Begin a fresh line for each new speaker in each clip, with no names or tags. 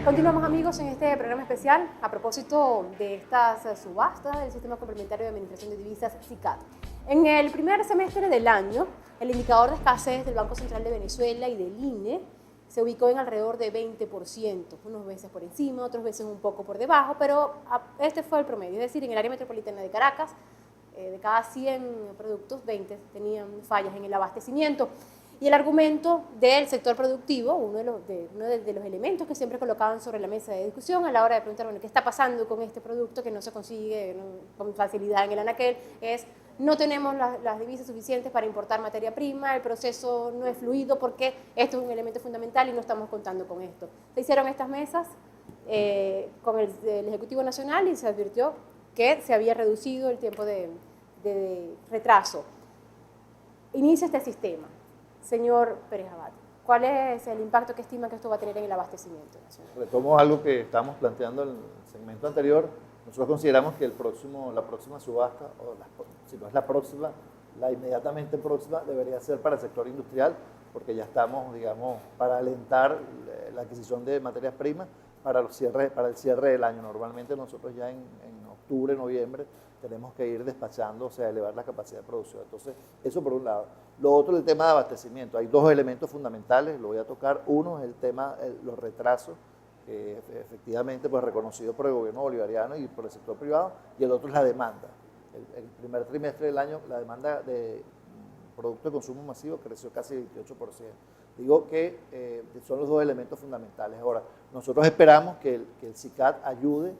Continuamos, amigos, en este programa especial a propósito de estas subastas del Sistema Complementario de Administración de Divisas, SICAD. En el primer semestre del año, el indicador de escasez del Banco Central de Venezuela y del INE se ubicó en alrededor de 20%, unos veces por encima, otros veces un poco por debajo, pero este fue el promedio, es decir, en el área metropolitana de Caracas, de cada 100 productos, 20 tenían fallas en el abastecimiento. Y el argumento del sector productivo, uno de los elementos que siempre colocaban sobre la mesa de discusión a la hora de preguntar, bueno, ¿qué está pasando con este producto que no se consigue con facilidad en el anaquel? Es, no tenemos las divisas suficientes para importar materia prima, el proceso no es fluido porque esto es un elemento fundamental y no estamos contando con esto. Se hicieron estas mesas con el Ejecutivo Nacional y se advirtió que se había reducido el tiempo de retraso. Inicia este sistema. Señor Pérez Abad, ¿cuál es el impacto que estima que esto va a tener en el abastecimiento nacional?
Retomo algo que estábamos planteando en el segmento anterior. Nosotros consideramos que la próxima subasta, si no es la próxima, la inmediatamente próxima debería ser para el sector industrial, porque ya estamos, digamos, para alentar la adquisición de materias primas para el cierre del año. Normalmente nosotros ya en octubre, noviembre, tenemos que ir despachando, o sea, elevar la capacidad de producción. Entonces, eso por un lado. Lo otro es el tema de abastecimiento. Hay dos elementos fundamentales, lo voy a tocar. Uno es el tema, los retrasos, efectivamente, pues reconocidos por el gobierno bolivariano y por el sector privado, y el otro es la demanda. El primer trimestre del año, la demanda de producto de consumo masivo creció casi 28%. Digo que son los dos elementos fundamentales. Ahora, nosotros esperamos que el SICAD ayude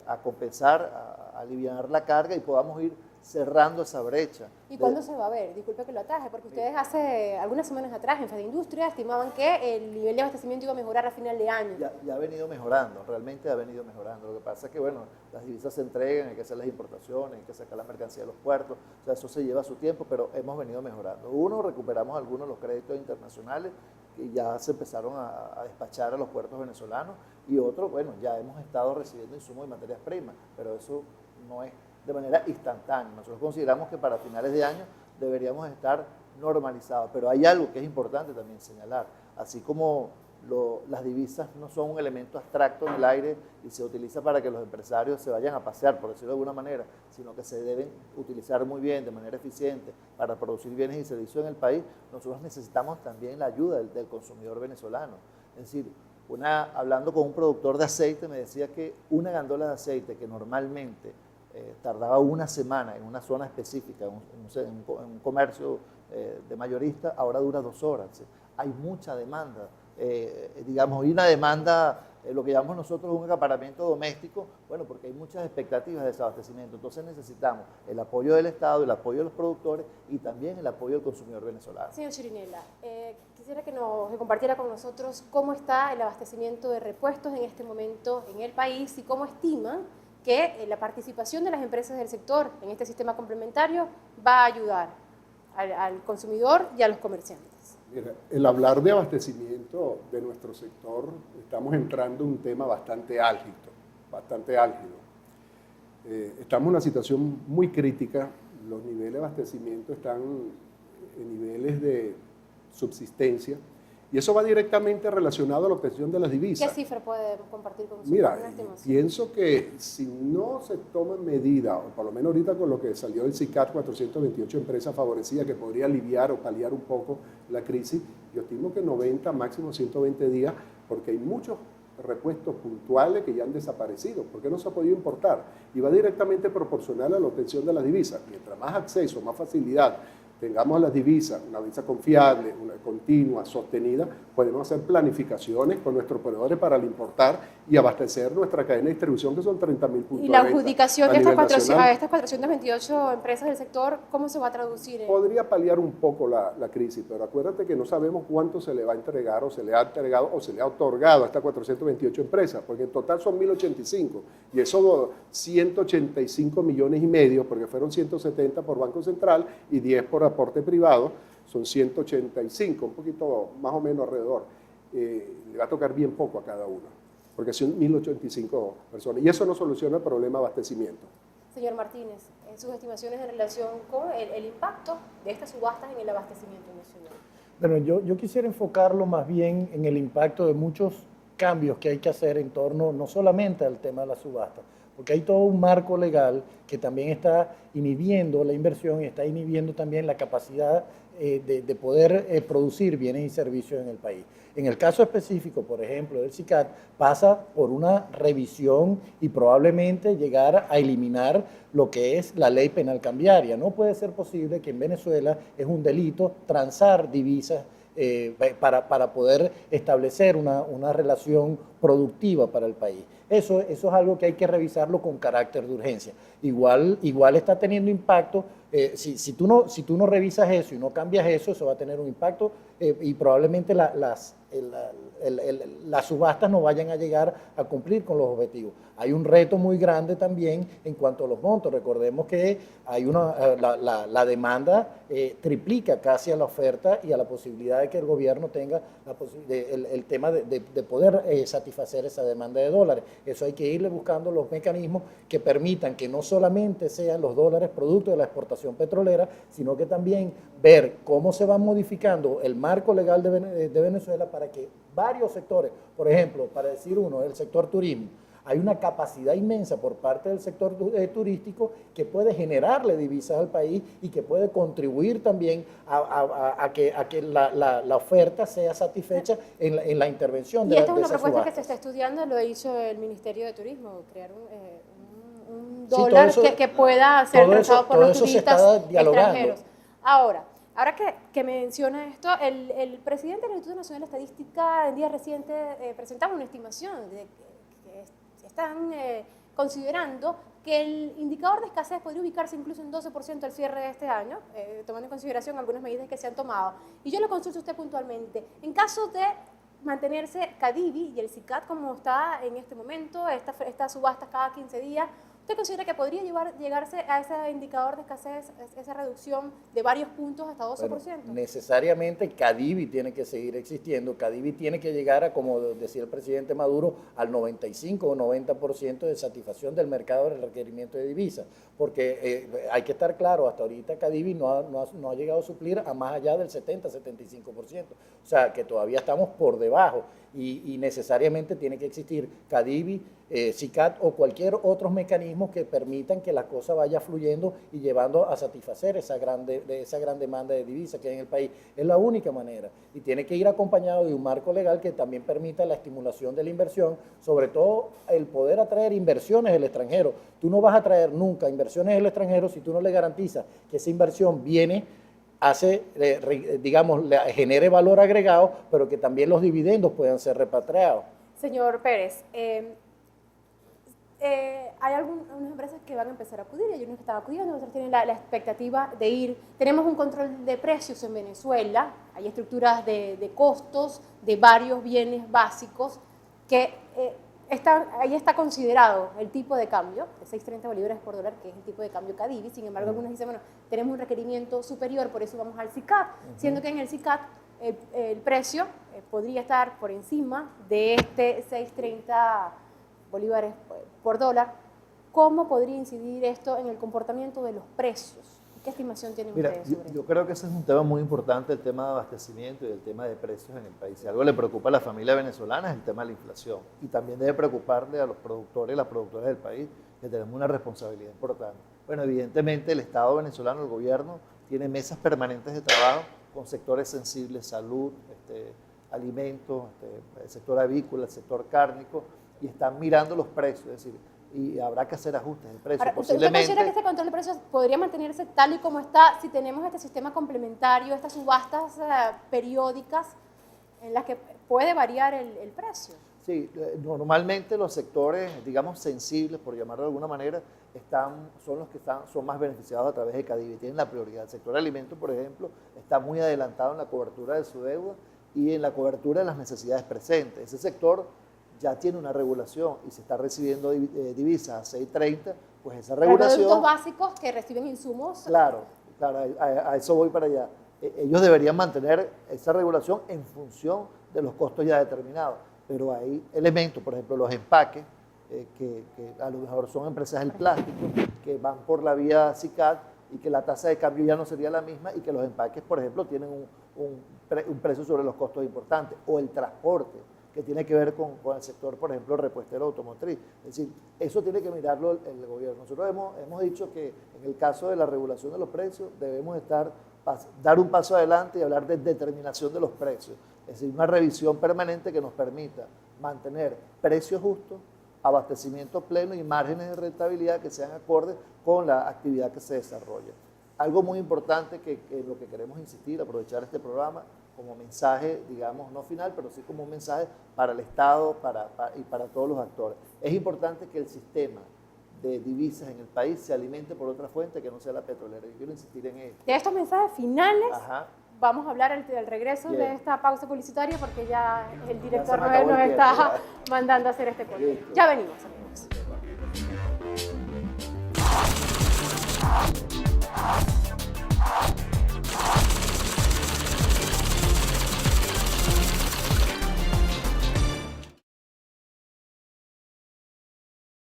a compensar, a aliviar la carga y podamos ir cerrando esa brecha.
¿Y cuándo se va a ver? Disculpe que lo ataje, porque ustedes hace algunas semanas atrás en FEDEINDUSTRIA estimaban que el nivel de abastecimiento iba a mejorar a final de año.
Ya ha venido mejorando, realmente ha venido mejorando. Lo que pasa es que, bueno, las divisas se entregan, hay que hacer las importaciones, hay que sacar la mercancía de los puertos, o sea, eso se lleva su tiempo, pero hemos venido mejorando. Uno, recuperamos algunos de los créditos internacionales que ya se empezaron a despachar a los puertos venezolanos, y otro, bueno, ya hemos estado recibiendo insumos de materias primas, pero eso no es de manera instantánea. Nosotros consideramos que para finales de año deberíamos estar normalizados, pero hay algo que es importante también señalar, así como las divisas no son un elemento abstracto en el aire y se utiliza para que los empresarios se vayan a pasear, por decirlo de alguna manera, sino que se deben utilizar muy bien, de manera eficiente, para producir bienes y servicios en el país. Nosotros necesitamos también la ayuda del consumidor venezolano. Es decir, hablando con un productor de aceite, me decía que una gandola de aceite que normalmente tardaba una semana en una zona específica, en un comercio de mayorista, ahora dura 2 horas. ¿Sí? Hay mucha demanda, digamos, y una demanda, lo que llamamos nosotros un acaparamiento doméstico, bueno, porque hay muchas expectativas de desabastecimiento. Entonces necesitamos el apoyo del Estado, el apoyo de los productores y también el apoyo del consumidor venezolano.
Señor Chirinela, quisiera que compartiera con nosotros cómo está el abastecimiento de repuestos en este momento en el país y cómo estiman que la participación de las empresas del sector en este sistema complementario va a ayudar al consumidor y a los comerciantes.
Mira, el hablar de abastecimiento de nuestro sector, estamos entrando en un tema bastante álgido. Estamos en una situación muy crítica, los niveles de abastecimiento están en niveles de subsistencia, y eso va directamente relacionado a la obtención de las divisas.
¿Qué cifra puede compartir con nosotros?
Mira, pienso que si no se toman medidas, o por lo menos ahorita con lo que salió del SICAD, 428 empresas favorecidas que podría aliviar o paliar un poco la crisis, yo estimo que 90, máximo 120 días, porque hay muchos repuestos puntuales que ya han desaparecido, porque no se ha podido importar, y va directamente proporcional a la obtención de las divisas. Mientras más acceso, más facilidad tengamos las divisas, una divisa confiable, una continua, sostenida, podemos hacer planificaciones con nuestros proveedores para importar y abastecer nuestra cadena de distribución, que son 30.000 puntos de venta.
¿Y la adjudicación de estas 428 empresas del sector, cómo se va a traducir?
Podría paliar un poco la crisis, pero acuérdate que no sabemos cuánto se le va a entregar, o se le ha entregado, o se le ha otorgado a estas 428 empresas, porque en total son 1.085, y eso 185 millones y medio, porque fueron 170 por Banco Central y 10 por aporte privado, son 185, un poquito más o menos alrededor. Le va a tocar bien poco a cada uno, porque son 1.085 personas, y eso no soluciona el problema de abastecimiento.
Señor Martínez, sus estimaciones en relación con el impacto de estas subastas en el abastecimiento nacional.
Bueno, yo quisiera enfocarlo más bien en el impacto de muchos cambios que hay que hacer en torno no solamente al tema de la subasta, porque hay todo un marco legal que también está inhibiendo la inversión y está inhibiendo también la capacidad de poder producir bienes y servicios en el país. En el caso específico, por ejemplo, del SICAD, pasa por una revisión y probablemente llegar a eliminar lo que es la ley penal cambiaria. No puede ser posible que en Venezuela es un delito transar divisas para poder establecer una relación productiva para el país. Eso es algo que hay que revisarlo con carácter de urgencia. Igual está teniendo impacto, si tú no revisas eso y no cambias eso, eso va a tener un impacto y probablemente las subastas no vayan a llegar a cumplir con los objetivos. Hay un reto muy grande también en cuanto a los montos. Recordemos que hay la demanda triplica casi a la oferta y a la posibilidad de que el gobierno tenga el tema de poder satisfacer esa demanda de dólares. Eso hay que irle buscando los mecanismos que permitan que no solamente sean los dólares producto de la exportación petrolera, sino que también ver cómo se va modificando el marco legal de Venezuela para que varios sectores, por ejemplo, para decir uno, el sector turismo, hay una capacidad inmensa por parte del sector turístico que puede generarle divisas al país y que puede contribuir también a que la oferta sea satisfecha en la intervención de esa subasta.
Y esta es una propuesta que se está estudiando, lo hizo el Ministerio de Turismo, crear un
Sí,
dólar
eso,
que pueda ser trazado por los turistas extranjeros. Ahora que menciona esto, el presidente del Instituto Nacional de Estadística en días recientes presentaba una estimación de que están considerando que el indicador de escasez podría ubicarse incluso en 12% al cierre de este año, tomando en consideración algunas medidas que se han tomado. Y yo le consulto a usted puntualmente, en caso de mantenerse Cadivi y el SICAD como está en este momento, estas subastas cada 15 días, ¿usted considera que podría llegarse a ese indicador de escasez, esa reducción de varios puntos hasta 12%?
Bueno, necesariamente Cadivi tiene que seguir existiendo. Cadivi tiene que llegar a, como decía el presidente Maduro, al 95 o 90% de satisfacción del mercado del requerimiento de divisas. Porque hay que estar claro, hasta ahorita Cadivi no ha llegado a suplir a más allá del 70-75%. O sea, que todavía estamos por debajo y necesariamente tiene que existir Cadivi, SICAD o cualquier otros mecanismos que permitan que la cosa vaya fluyendo y llevando a satisfacer esa gran demanda de divisas que hay en el país. Es la única manera y tiene que ir acompañado de un marco legal que también permita la estimulación de la inversión, sobre todo el poder atraer inversiones del extranjero. Tú no vas a traer nunca inversiones del extranjero si tú no le garantizas que esa inversión viene, genere valor agregado, pero que también los dividendos puedan ser repatriados.
Señor Pérez, hay algunas empresas que van a empezar a acudir, hay unos que están acudiendo, otros tienen la expectativa de ir. Tenemos un control de precios en Venezuela, hay estructuras de costos de varios bienes básicos que ahí está considerado el tipo de cambio de 6.30 bolívares por dólar, que es el tipo de cambio Cadivi. Sin embargo, algunos dicen, bueno, tenemos un requerimiento superior, por eso vamos al SICAD, siendo que en el SICAD el precio podría estar por encima de este 6.30 bolívares por dólar. ¿Cómo podría incidir esto en el comportamiento de los precios? ¿Qué estimación tienen ustedes sobre esto?
Yo creo que ese es un tema muy importante, el tema de abastecimiento y el tema de precios en el país. Si algo le preocupa a la familia venezolana es el tema de la inflación. Y también debe preocuparle a los productores y las productoras del país, que tenemos una responsabilidad importante. Bueno, evidentemente el Estado venezolano, el gobierno, tiene mesas permanentes de trabajo con sectores sensibles, salud, alimentos, el sector avícola, el sector cárnico, y están mirando los precios, es decir, y habrá que hacer ajustes de precios.
Ahora, ¿usted considera que este control de precios podría mantenerse tal y como está si tenemos este sistema complementario, estas subastas periódicas en las que puede variar el precio?
Sí, normalmente los sectores, digamos, sensibles, por llamarlo de alguna manera, son los que son más beneficiados a través de Cadivi, tienen la prioridad. El sector de alimentos, por ejemplo, está muy adelantado en la cobertura de su deuda y en la cobertura de las necesidades presentes. Ese sector ya tiene una regulación y se está recibiendo divisas a 6.30, pues esa regulación...
Productos básicos que reciben insumos.
Claro, a eso voy para allá. Ellos deberían mantener esa regulación en función de los costos ya determinados, pero hay elementos, por ejemplo, los empaques, que a lo mejor son empresas del plástico, que van por la vía SICAD y que la tasa de cambio ya no sería la misma y que los empaques, por ejemplo, tienen un precio sobre los costos importantes, o el transporte, que tiene que ver con el sector, por ejemplo, repuestero automotriz. Es decir, eso tiene que mirarlo el gobierno. Nosotros hemos dicho que en el caso de la regulación de los precios debemos dar un paso adelante y hablar de determinación de los precios. Es decir, una revisión permanente que nos permita mantener precios justos, abastecimiento pleno y márgenes de rentabilidad que sean acordes con la actividad que se desarrolla. Algo muy importante que lo que queremos insistir, aprovechar este programa como mensaje, digamos, no final, pero sí como un mensaje para el Estado y para todos los actores. Es importante que el sistema de divisas en el país se alimente por otra fuente que no sea la petrolera. Yo quiero insistir en esto.
De estos mensajes finales,
Ajá.
vamos a hablar al regreso
Bien.
de esta pausa publicitaria porque ya el director
se me acabó
nos
el
está
tiempo,
mandando a hacer este corte.
Listo.
Ya venimos.